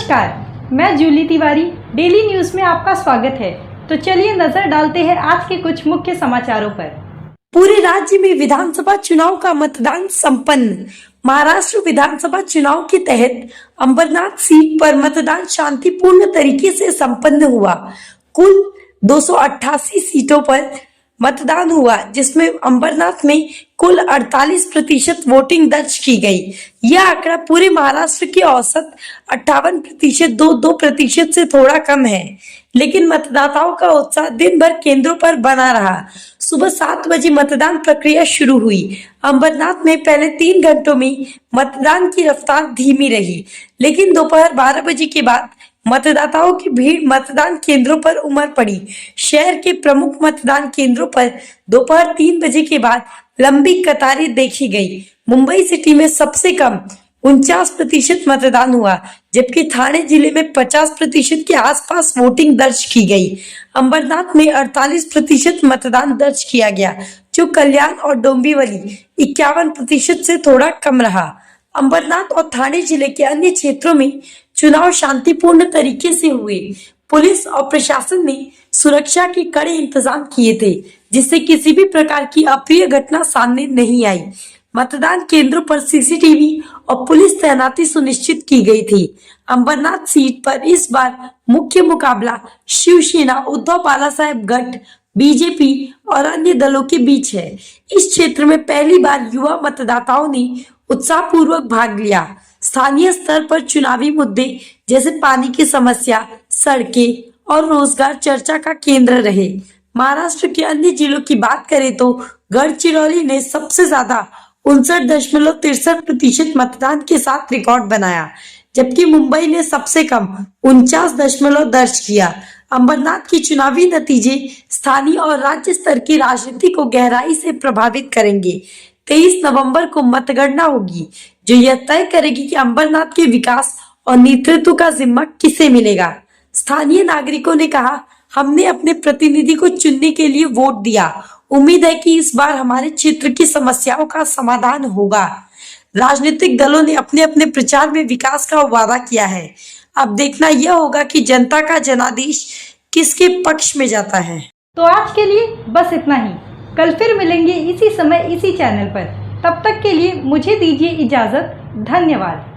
नमस्कार, मैं Jully Tiwari. Daily news में आपका स्वागत है। तो चलिए नजर डालते हैं आज के कुछ मुख्य समाचारों पर। पूरे राज्य में विधानसभा चुनाव का मतदान संपन्न। महाराष्ट्र विधानसभा चुनाव के तहत अंबरनाथ सीट पर मतदान शांतिपूर्ण तरीके से संपन्न हुआ। कुल 288 सीटों पर मतदान हुआ, जिसमें अंबरनाथ में कुल 48% वोटिंग दर्ज की गई। यह आंकड़ा पूरे महाराष्ट्र के औसत 58% 2% से थोड़ा कम है, लेकिन मतदाताओं का उत्साह दिन भर केंद्रों पर बना रहा। सुबह 7 बजे मतदान प्रक्रिया शुरू हुई। अंबरनाथ में पहले 3 घंटों में मतदान की रफ्तार धीमी रही, लेकिन दोपहर 12 बजे के बाद मतदाताओं की भीड़ मतदान केंद्रों पर उमड़ पड़ी। शहर के प्रमुख मतदान केंद्रों पर दोपहर 3 बजे के बाद लंबी कतारें देखी गई। मुंबई सिटी में सबसे कम 49% मतदान हुआ, जबकि ठाणे जिले में 50% के आसपास वोटिंग दर्ज की गई। अंबरनाथ में 48% मतदान दर्ज किया गया, जो कल्याण और डोंबिवली 51% से थोड़ा कम रहा। अंबरनाथ और ठाणे जिले के अन्य क्षेत्रों में चुनाव शांतिपूर्ण तरीके से हुए। पुलिस और प्रशासन ने सुरक्षा के कड़े इंतजाम किए थे, जिससे किसी भी प्रकार की अप्रिय घटना सामने नहीं आई। मतदान केंद्रों पर सीसीटीवी और पुलिस तैनाती सुनिश्चित की गई थी। अंबरनाथ सीट पर इस बार मुख्य मुकाबला शिवसेना, उद्धव बालासाहेब गठ, बीजेपी और अन्य दलों के बीच है। इस क्षेत्र में पहली बार युवा मतदाताओं ने उत्साहपूर्वक भाग लिया। स्थानीय स्तर पर चुनावी मुद्दे जैसे पानी की समस्या, सड़कें और रोजगार चर्चा का केंद्र रहे। महाराष्ट्र के अन्य जिलों की बात करें तो गढ़चिरौली ने सबसे ज्यादा 59.63% मतदान के साथ रिकॉर्ड बनाया, जबकि मुंबई ने सबसे कम 49 दर्ज किया। अंबरनाथ के चुनावी नतीजे स्थानीय और राज्य स्तर की राजनीति को गहराई से प्रभावित करेंगे। 23 नवंबर को मतगणना होगी, जो यह तय करेगी कि अंबरनाथ के विकास और नेतृत्व का जिम्मा किसे मिलेगा। स्थानीय नागरिकों ने कहा, हमने अपने प्रतिनिधि को चुनने के लिए वोट दिया। उम्मीद है कि इस बार हमारे क्षेत्र की समस्याओं का समाधान होगा। राजनीतिक दलों ने अपने अपने प्रचार में विकास का वादा किया है। अब देखना यह होगा कि जनता का जनादेश किसके पक्ष में जाता है। तो आज के लिए बस इतना ही। कल फिर मिलेंगे इसी समय इसी चैनल पर। तब तक के लिए मुझे दीजिए इजाजत। धन्यवाद।